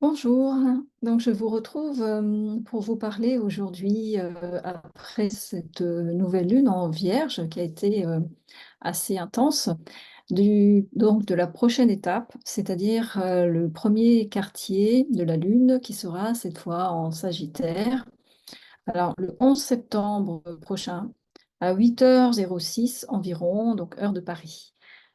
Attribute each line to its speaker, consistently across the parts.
Speaker 1: Bonjour, donc je vous retrouve pour vous parler aujourd'hui après cette nouvelle lune en Vierge qui a été assez intense, donc de la prochaine étape, c'est-à-dire le premier quartier de la lune qui sera cette fois en Sagittaire. Alors le 11 septembre prochain à 8h06 environ, donc heure de Paris.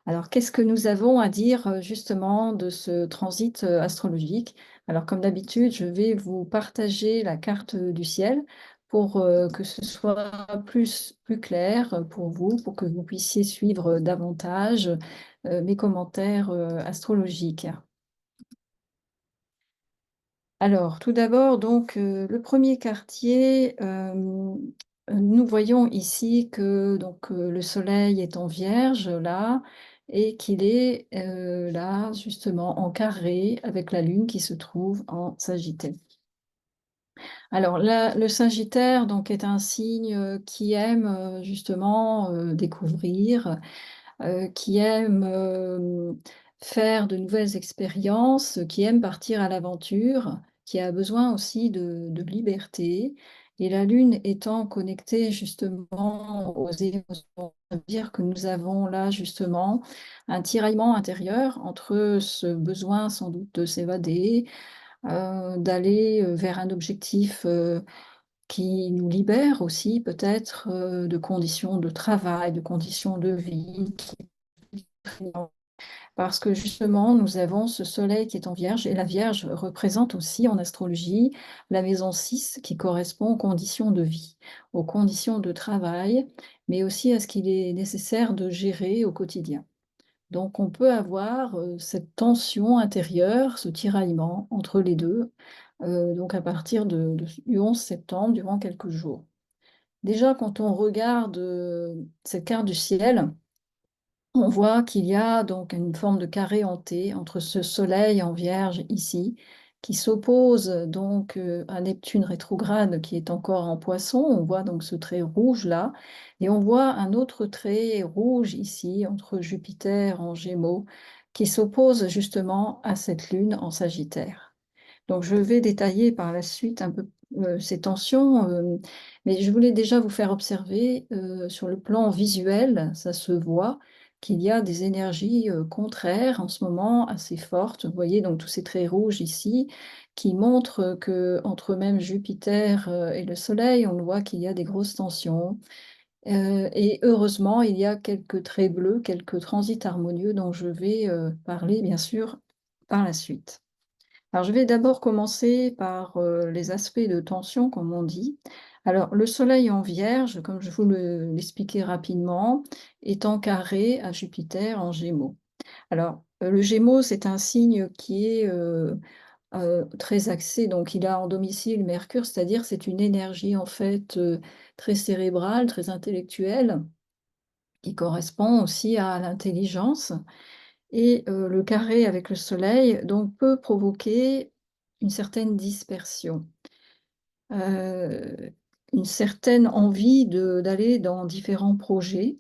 Speaker 1: Alors, qu'est-ce que nous avons à dire justement de ce transit astrologique? Alors, comme d'habitude, je vais vous partager la carte du ciel pour que ce soit plus clair pour vous, pour que vous puissiez suivre davantage mes commentaires astrologiques. Alors, tout d'abord, donc, le premier quartier, nous voyons ici que donc, le soleil est en Vierge, là, et qu'il est, là, justement, en carré avec la lune qui se trouve en Sagittaire. Alors là, le Sagittaire, donc, est un signe, qui aime, justement, découvrir, qui aime faire de nouvelles expériences, qui aime partir à l'aventure, qui a besoin aussi de liberté. Et la Lune étant connectée justement aux émotions, ça veut dire que nous avons là justement un tiraillement intérieur entre ce besoin sans doute de s'évader, d'aller vers un objectif qui nous libère aussi peut-être de conditions de travail, de conditions de vie parce que justement, nous avons ce soleil qui est en Vierge, et la Vierge représente aussi en astrologie la maison 6 qui correspond aux conditions de vie, aux conditions de travail, mais aussi à ce qu'il est nécessaire de gérer au quotidien. Donc on peut avoir cette tension intérieure, ce tiraillement entre les deux, donc à partir du 11 septembre, durant quelques jours. Déjà, quand on regarde cette carte du ciel, on voit qu'il y a donc une forme de carré hanté entre ce soleil en Vierge ici, qui s'oppose donc à Neptune rétrograde qui est encore en Poisson. On voit donc ce trait rouge là, et on voit un autre trait rouge ici entre Jupiter en Gémeaux, qui s'oppose justement à cette lune en Sagittaire. Donc je vais détailler par la suite un peu ces tensions, mais je voulais déjà vous faire observer sur le plan visuel, ça se voit qu'il y a des énergies contraires en ce moment assez fortes. Vous voyez donc tous ces traits rouges ici qui montrent que entre même Jupiter et le Soleil, on voit qu'il y a des grosses tensions. Et heureusement, il y a quelques traits bleus, quelques transits harmonieux dont je vais parler bien sûr par la suite. Alors, je vais d'abord commencer par les aspects de tension, comme on dit. Alors, le Soleil en Vierge, comme je vous l'expliquais rapidement, est en carré à Jupiter en Gémeaux. Alors, le Gémeaux, c'est un signe qui est très axé, donc il a en domicile Mercure, c'est-à-dire c'est une énergie en fait très cérébrale, très intellectuelle, qui correspond aussi à l'intelligence. Et le carré avec le soleil, donc, peut provoquer une certaine dispersion, heu, une certaine envie d'aller dans différents projets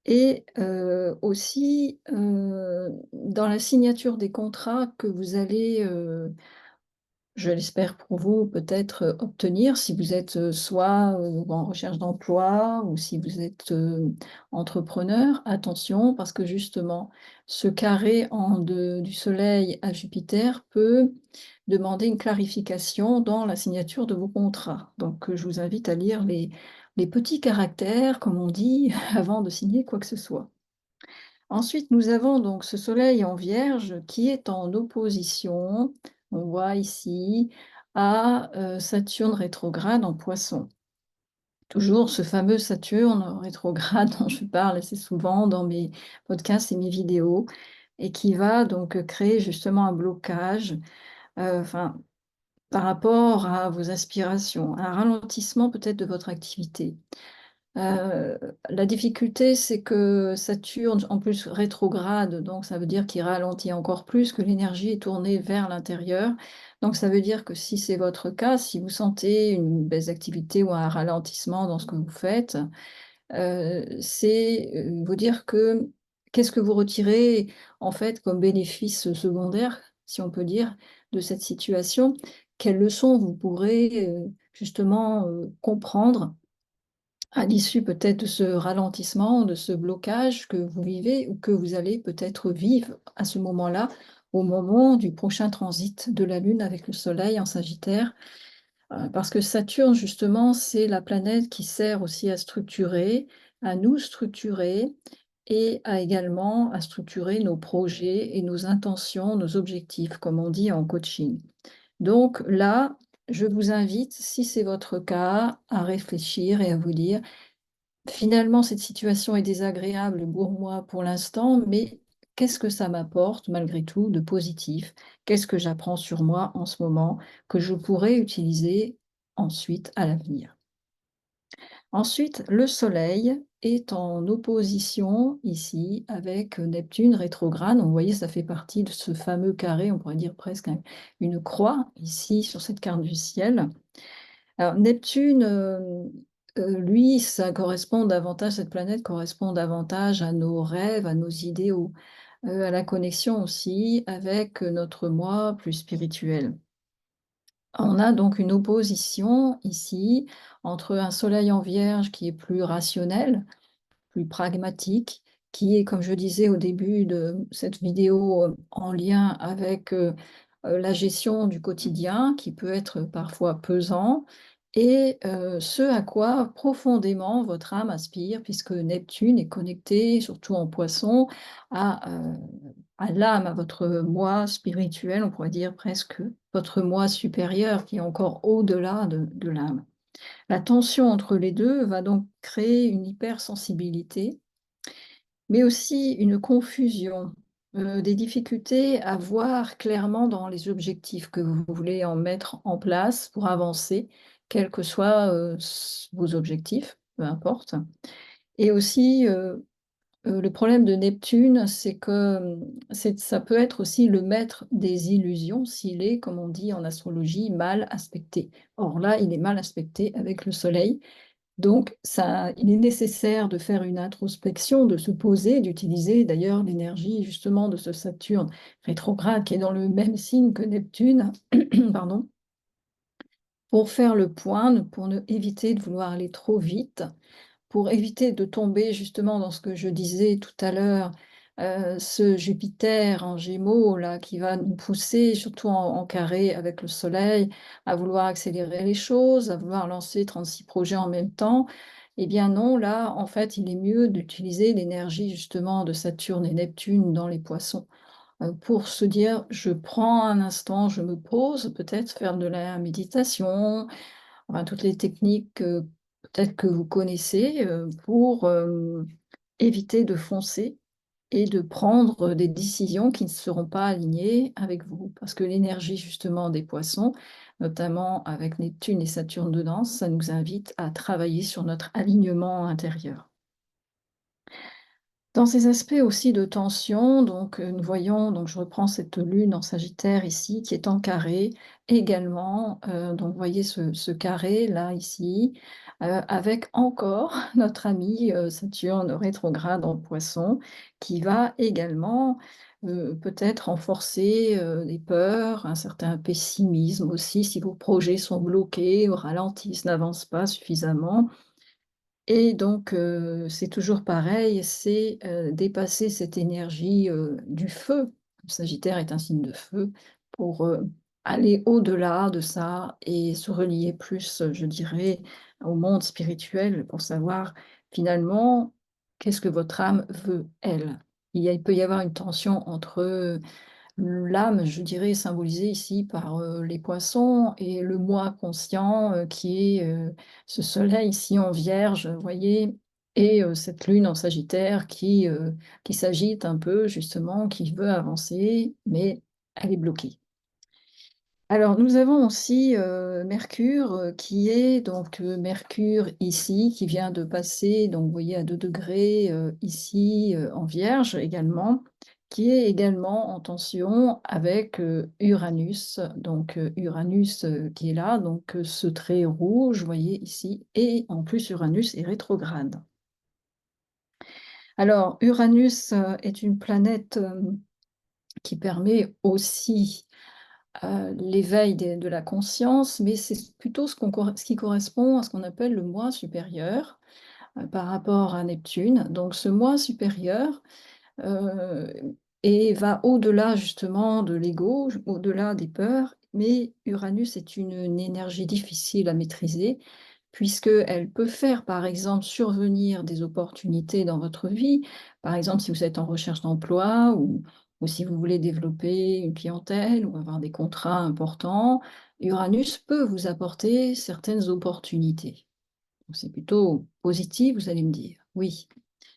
Speaker 1: et aussi, dans la signature des contrats que vous allez, je l'espère pour vous, peut-être, obtenir si vous êtes, soit, en recherche d'emploi ou si vous êtes, entrepreneur. Attention parce que justement ce carré du soleil à Jupiter peut demander une clarification dans la signature de vos contrats. Donc, je vous invite à lire les petits caractères, comme on dit, avant de signer quoi que ce soit. Ensuite, nous avons donc ce soleil en Vierge qui est en opposition, on voit ici, à Saturne rétrograde en Poisson. Toujours ce fameux Saturne rétrograde dont je parle assez souvent dans mes podcasts et mes vidéos, et qui va donc créer justement un blocage, enfin, par rapport à vos aspirations, un ralentissement peut-être de votre activité. Heu, la difficulté, c'est que Saturne, en plus rétrograde, donc ça veut dire qu'il ralentit encore plus, que l'énergie est tournée vers l'intérieur. Donc ça veut dire que si c'est votre cas, si vous sentez une baisse d'activité ou un ralentissement dans ce que vous faites, c'est, vous dire que qu'est-ce que vous retirez en fait comme bénéfice secondaire? si on peut dire, de cette situation? Quelles leçons vous pourrez justement comprendre à l'issue peut-être de ce ralentissement, de ce blocage que vous vivez ou que vous allez peut-être vivre à ce moment-là, au moment du prochain transit de la Lune avec le Soleil en Sagittaire? Parce que Saturne, justement, c'est la planète qui sert aussi à structurer, à nous structurer et à également à structurer nos projets et nos intentions, nos objectifs, comme on dit en coaching. Donc là, je vous invite, si c'est votre cas, à réfléchir et à vous dire: «Finalement, cette situation est désagréable pour moi pour l'instant, mais qu'est-ce que ça m'apporte malgré tout de positif? Qu'est-ce que j'apprends sur moi en ce moment que je pourrais utiliser ensuite à l'avenir?» Ensuite, le Soleil est en opposition ici avec Neptune rétrograde. Donc, vous voyez, ça fait partie de ce fameux carré, on pourrait dire presque une croix ici sur cette carte du ciel. Alors Neptune, lui, ça correspond davantage cette planète correspond davantage à nos rêves, à nos idéaux, à la connexion aussi avec notre moi plus spirituel. On a donc une opposition ici entre un soleil en Vierge qui est plus rationnel, plus pragmatique, qui est, comme je disais au début de cette vidéo, en lien avec, la gestion du quotidien qui peut être parfois pesant et ce à quoi profondément votre âme aspire puisque Neptune est connecté, surtout en Poisson, à, à l'âme, à votre moi spirituel, on pourrait dire presque votre moi supérieur qui est encore au-delà de l'âme. La tension entre les 2 va donc créer une hypersensibilité, mais aussi une confusion, des difficultés à voir clairement dans les objectifs que vous voulez en mettre en place pour avancer, quels que soient, s vos objectifs, peu importe. Et aussi, le problème de Neptune, c'est que, ça peut être aussi le maître des illusions s'il est, comme on dit en astrologie, mal aspecté. Or là, il est mal aspecté avec le Soleil donc ça il est nécessaire de faire une introspection, de se poser, d'utiliser d'ailleurs l'énergie justement de ce Saturne rétrograde qui est dans le même signe que Neptune, pardon, pour faire le point, pour ne éviter de vouloir aller trop vite pour éviter de tomber justement dans ce que je disais tout à l'heure, ce Jupiter en Gémeaux là qui va nous pousser surtout en carré avec le Soleil, à vouloir accélérer les choses, à vouloir lancer 36 projets en même temps. Eh bien non, là, en fait, il est mieux d'utiliser l'énergie justement de Saturne et Neptune dans les Poissons, pour se dire: «Je prends un instant, je me pose», peut-être faire de la méditation, enfin, toutes les techniques, peut-être que vous connaissez, pour, éviter de foncer et de prendre, des décisions qui ne seront pas alignées avec vous. Parce que l'énergie justement des Poissons, notamment avec Neptune et Saturne dedans, ça nous invite à travailler sur notre alignement intérieur. Dans ces aspects aussi de tension, donc, nous voyons donc je reprends cette lune en Sagittaire ici qui est en carré également, donc vous voyez ce carré-là ici, avec encore notre ami, Saturne rétrograde en Poisson qui va également, peut-être renforcer, des peurs, un certain pessimisme aussi si vos projets sont bloqués ou ralentissent, n'avancent pas suffisamment. Et donc, c'est toujours pareil, c'est, dépasser cette énergie, du feu. Le Sagittaire est un signe de feu pour, aller au-delà de ça et se relier plus, je dirais, au monde spirituel pour savoir finalement qu'est-ce que votre âme veut, elle. Il peut y avoir une tension entre, l'âme, je dirais, symbolisée ici par, les poissons et le moi conscient, qui est, ce soleil ici en Vierge, vous voyez? Et cette lune en Sagittaire qui s'agite un peu justement, qui veut avancer, mais elle est bloquée. Alors nous avons aussi, Mercure, qui est donc, Mercure ici, qui vient de passer donc vous voyez à 2°, ici, en Vierge également, qui est également en tension avec, Uranus. Donc, Uranus, qui est là, donc, ce trait rouge, vous voyez ici et en plus Uranus est rétrograde. Alors Uranus, est une planète, qui permet aussi l'éveil de la conscience, mais c'est plutôt ce qui correspond à ce qu'on appelle le moi supérieur par rapport à Neptune. Donc ce moi supérieur et va au-delà justement de l'ego, au-delà des peurs, mais Uranus est une énergie difficile à maîtriser puisqu'elle peut faire, par exemple, survenir des opportunités dans votre vie. Par exemple, si vous êtes en recherche d'emploi ou si vous voulez développer une clientèle ou avoir des contrats importants, Uranus peut vous apporter certaines opportunités. Donc, c'est plutôt positif, vous allez me dire. Oui.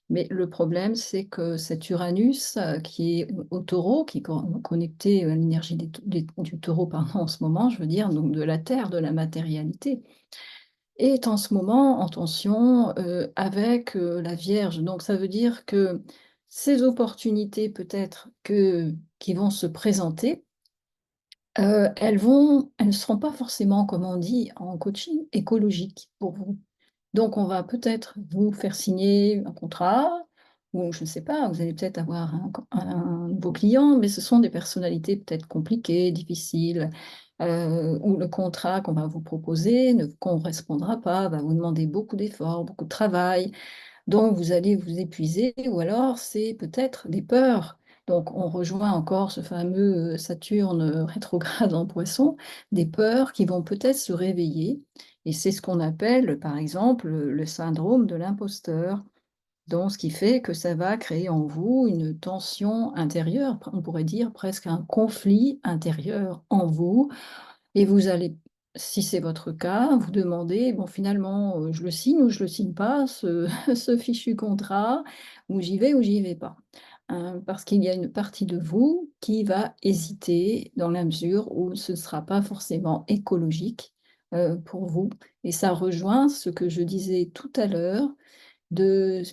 Speaker 1: Mais le problème, c'est que cet Uranus, qui est au Taureau, qui est connecté à l'énergie du Taureau, pardon, en ce moment, je veux dire, donc de la Terre, de la matérialité, est en ce moment en tension avec la Vierge. Donc ça veut dire que ces opportunités peut-être qui vont se présenter, elles ne seront pas forcément, comme on dit en coaching, écologiques pour vous. Donc, on va peut-être vous faire signer un contrat, ou je ne sais pas, vous allez peut-être avoir un nouveau client, mais ce sont des personnalités peut-être compliquées, difficiles, où le contrat qu'on va vous proposer ne correspondra pas, va vous demander beaucoup d'efforts, beaucoup de travail, donc vous allez vous épuiser, ou alors c'est peut-être des peurs. Donc on rejoint encore ce fameux Saturne rétrograde en Poisson, des peurs qui vont peut-être se réveiller. Et c'est ce qu'on appelle, par exemple, le syndrome de l'imposteur. Donc ce qui fait que ça va créer en vous une tension intérieure, on pourrait dire presque un conflit intérieur en vous, et vous allez, si c'est votre cas, vous demander, bon, finalement, je le signe ou je le signe pas, ce, ce fichu contrat, ou j'y vais pas. Parce qu'il y a une partie de vous qui va hésiter dans la mesure où ce ne sera pas forcément écologique pour vous. Et ça rejoint ce que je disais tout à l'heure de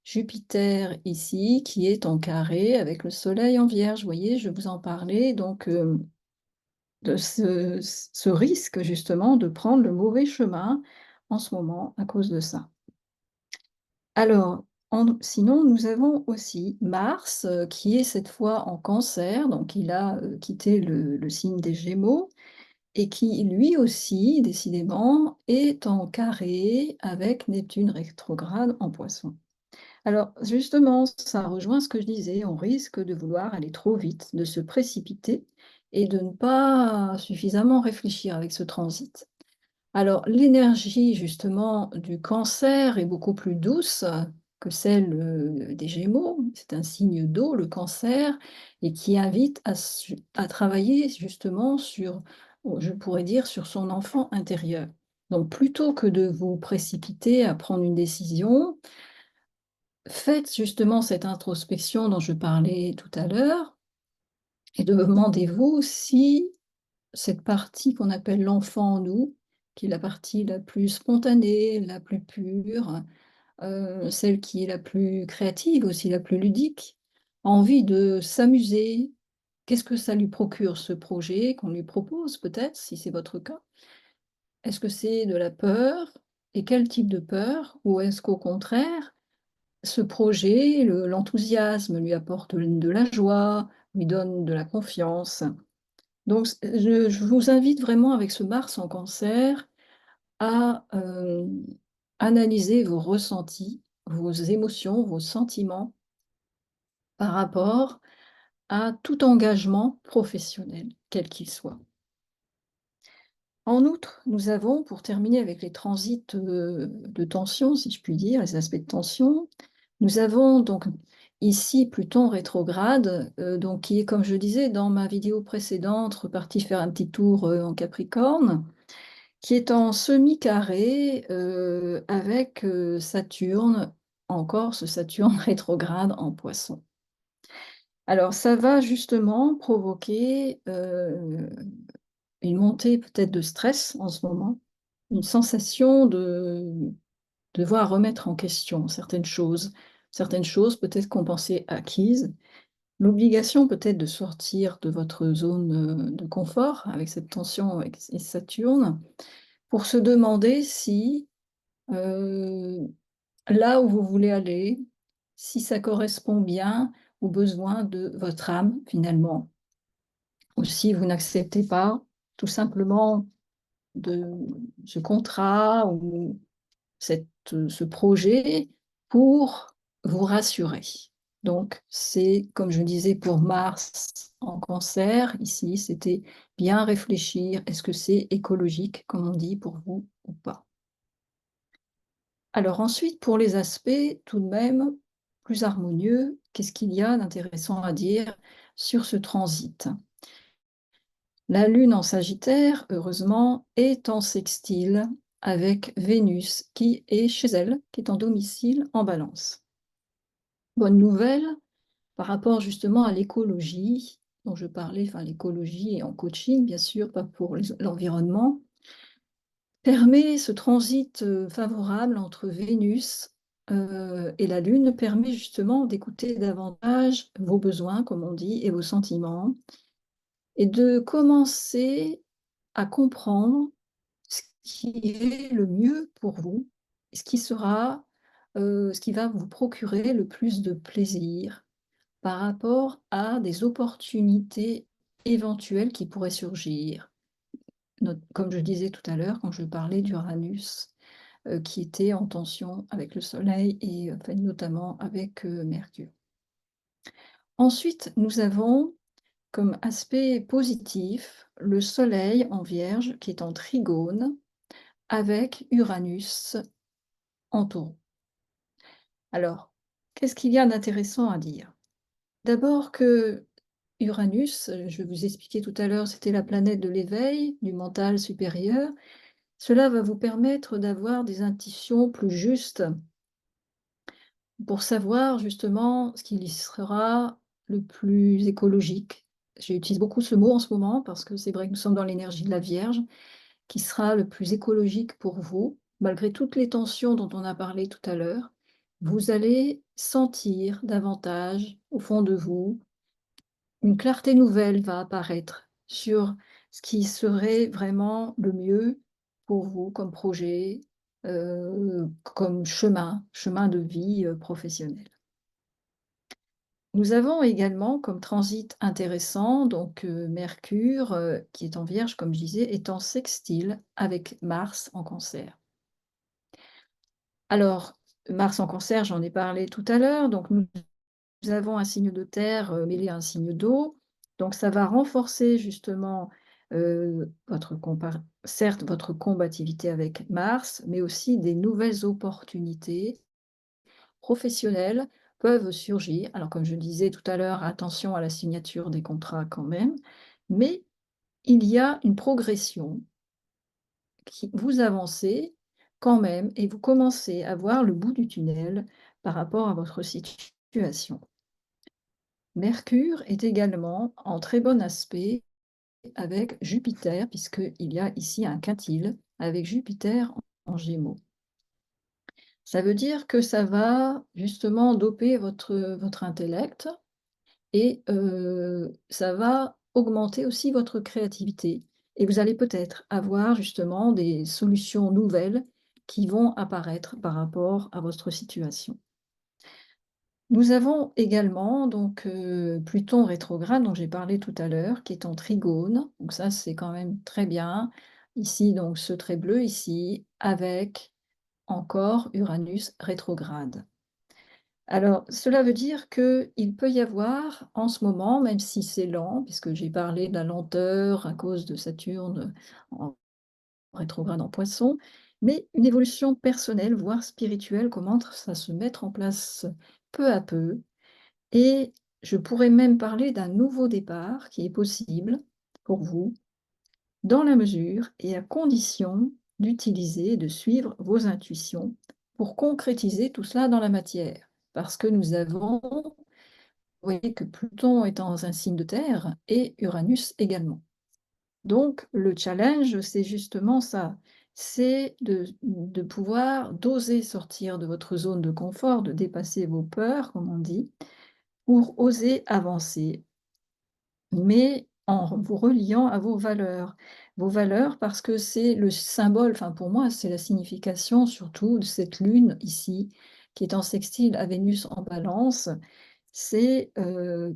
Speaker 1: Jupiter ici, qui est en carré avec le Soleil en Vierge. Vous voyez, je vous en parlais, donc de ce risque justement de prendre le mauvais chemin en ce moment à cause de ça. Alors, sinon, nous avons aussi Mars qui est cette fois en Cancer, donc il a quitté le signe des Gémeaux et qui lui aussi, décidément, est en carré avec Neptune rétrograde en Poisson. Alors justement, ça rejoint ce que je disais, on risque de vouloir aller trop vite, de se précipiter et de ne pas suffisamment réfléchir avec ce transit. Alors l'énergie justement du Cancer est beaucoup plus douce que celle des Gémeaux. C'est un signe d'eau, le Cancer, et qui invite à travailler justement sur, je pourrais dire, sur son enfant intérieur. Donc plutôt que de vous précipiter à prendre une décision, faites justement cette introspection dont je parlais tout à l'heure et demandez-vous si cette partie qu'on appelle l'enfant en nous, qui est la partie la plus spontanée, la plus pure, celle qui est la plus créative, aussi la plus ludique, a envie de s'amuser. Qu'est-ce que ça lui procure, ce projet qu'on lui propose peut-être, si c'est votre cas? Est-ce que c'est de la peur? Et quel type de peur? Ou est-ce qu'au contraire, ce projet, l'enthousiasme lui apporte de la joie, lui donne de la confiance. Donc, je vous invite vraiment avec ce Mars en Cancer à analyser vos ressentis, vos émotions, vos sentiments par rapport à tout engagement professionnel, quel qu'il soit. En outre, nous avons, pour terminer avec les transits de tension, si je puis dire, les aspects de tension, nous avons donc ici Pluton rétrograde, donc qui est, comme je disais dans ma vidéo précédente, reparti faire un petit tour en Capricorne, qui est en semi-carré avec Saturne, encore ce Saturne rétrograde en Poisson. Alors ça va justement provoquer une montée peut-être de stress en ce moment, une sensation de devoir remettre en question certaines choses peut-être qu'on pensait acquises, l'obligation peut-être de sortir de votre zone de confort avec cette tension avec et Saturne, pour se demander si là où vous voulez aller, si ça correspond bien aux besoins de votre âme finalement. Ou si vous n'acceptez pas tout simplement de ce contrat ou ce projet pour vous rassurer. Donc c'est, comme je disais pour Mars en Cancer, ici, c'était bien réfléchir, est-ce que c'est écologique, comme on dit, pour vous ou pas? Alors ensuite, pour les aspects tout de même plus harmonieux, qu'est-ce qu'il y a d'intéressant à dire sur ce transit? La Lune en Sagittaire, heureusement, est en sextile avec Vénus qui est chez elle, qui est en domicile en Balance. Bonne nouvelle par rapport justement à l'écologie dont je parlais, enfin l'écologie et en coaching bien sûr, pas pour l'environnement, permet ce transit favorable entre Vénus et la Lune permet justement d'écouter davantage vos besoins, comme on dit, et vos sentiments, et de commencer à comprendre ce qui est le mieux pour vous, ce qui sera, ce qui va vous procurer le plus de plaisir par rapport à des opportunités éventuelles qui pourraient surgir. Comme je disais tout à l'heure, quand je parlais d'Uranus, qui était en tension avec le Soleil et enfin, notamment avec Mercure. Ensuite, nous avons comme aspect positif le Soleil en Vierge qui est en trigone avec Uranus en Taureau. Alors, qu'est-ce qu'il y a d'intéressant à dire? D'abord que Uranus, je vous expliquais tout à l'heure, c'était la planète de l'éveil, du mental supérieur. Cela va vous permettre d'avoir des intuitions plus justes pour savoir justement ce qui y sera le plus écologique. J'utilise beaucoup ce mot en ce moment parce que c'est vrai que nous sommes dans l'énergie de la Vierge, qui sera le plus écologique pour vous, malgré toutes les tensions dont on a parlé tout à l'heure. Vous allez sentir davantage au fond de vous, une clarté nouvelle va apparaître sur ce qui serait vraiment le mieux pour vous comme projet, comme chemin de vie, professionnel. Nous avons également comme transit intéressant, donc Mercure, qui est en Vierge, comme je disais, est en sextile avec Mars en Cancer. Alors, Mars en Cancer, j'en ai parlé tout à l'heure, donc nous avons un signe de terre, mêlé à un signe d'eau, donc ça va renforcer justement, certes votre combativité avec Mars, mais aussi des nouvelles opportunités professionnelles peuvent surgir. Alors comme je disais tout à l'heure, attention à la signature des contrats quand même, mais il y a une progression qui vous avancez quand même et vous commencez à voir le bout du tunnel par rapport à votre situation. Mercure est également en très bon aspect avec Jupiter, puisqu'il y a ici un quintile avec Jupiter en Gémeaux. Ça veut dire que ça va justement doper votre intellect et ça va augmenter aussi votre créativité. Et vous allez peut-être avoir justement des solutions nouvelles qui vont apparaître par rapport à votre situation. Nous avons également donc Pluton rétrograde dont j'ai parlé tout à l'heure, qui est en trigone, donc ça c'est quand même très bien. Ici donc ce trait bleu ici, avec encore Uranus rétrograde. Alors cela veut dire qu'il peut y avoir en ce moment, même si c'est lent, puisque j'ai parlé de la lenteur à cause de Saturne en rétrograde en Poisson, mais une évolution personnelle, voire spirituelle, commence à se mettre en place peu à peu. Et je pourrais même parler d'un nouveau départ qui est possible pour vous, dans la mesure et à condition d'utiliser et de suivre vos intuitions pour concrétiser tout cela dans la matière. Parce que nous avons, vous voyez que Pluton est dans un signe de terre et Uranus également. Donc le challenge, c'est justement ça, c'est de pouvoir d'oser sortir de votre zone de confort, de dépasser vos peurs, comme on dit, pour oser avancer, mais en vous reliant à vos valeurs. Vos valeurs parce que c'est le symbole, enfin pour moi, c'est la signification surtout de cette lune ici, qui est en sextile à Vénus en Balance, c'est,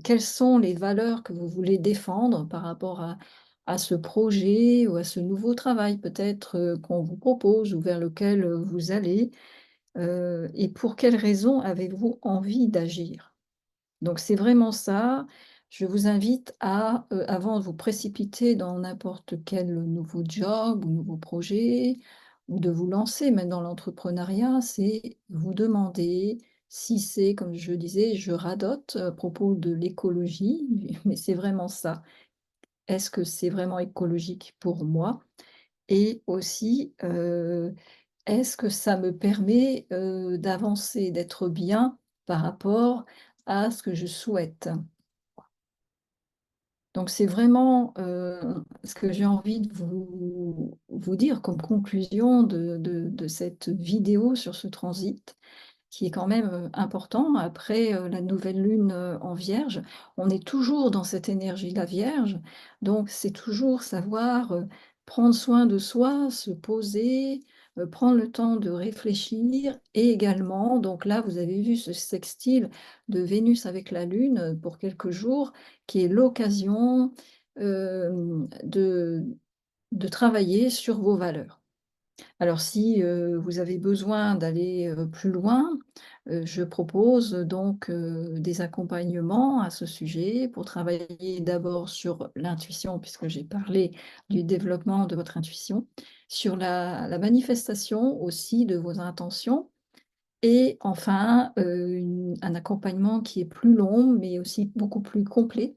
Speaker 1: quelles sont les valeurs que vous voulez défendre par rapport à ce projet ou à ce nouveau travail peut-être, qu'on vous propose ou vers lequel, vous allez, et pour quelles raisons avez-vous envie d'agir? Donc c'est vraiment ça. Je vous invite à, avant de vous précipiter dans n'importe quel nouveau job ou nouveau projet, ou de vous lancer même dans l'entrepreneuriat, c'est vous demander si c'est, comme je disais, je radote à propos de l'écologie, mais c'est vraiment ça. Est-ce que c'est vraiment écologique pour moi? Et aussi, est-ce que ça me permet, d'avancer, d'être bien par rapport à ce que je souhaite? Donc c'est vraiment, ce que j'ai envie de vous dire comme conclusion de cette vidéo sur ce transit, qui est quand même, important. Après, la nouvelle lune, en Vierge, on est toujours dans cette énergie de la Vierge, donc c'est toujours savoir, prendre soin de soi, se poser, prendre le temps de réfléchir et également donc là, vous avez vu ce sextile de Vénus avec la Lune, pour quelques jours, qui est l'occasion, de travailler sur vos valeurs. Alors si, vous avez besoin d'aller, plus loin, je propose donc, des accompagnements à ce sujet pour travailler d'abord sur l'intuition, puisque j'ai parlé du développement de votre intuition, sur la manifestation aussi de vos intentions et enfin, un accompagnement qui est plus long, mais aussi beaucoup plus complet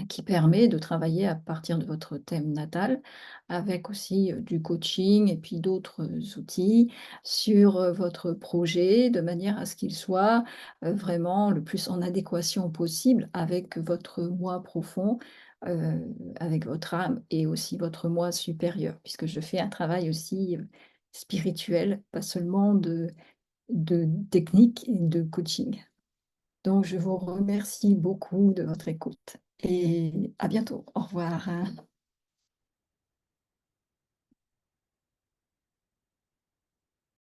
Speaker 1: qui permet de travailler à partir de votre thème natal, avec aussi, du coaching et puis d'autres, outils sur, votre projet, de manière à ce qu'il soit, vraiment le plus en adéquation possible avec votre moi profond, avec votre âme et aussi votre moi supérieur. Puisque je fais un travail aussi, spirituel, pas seulement de technique et de coaching. Donc je vous remercie beaucoup de votre écoute et à bientôt. Au revoir.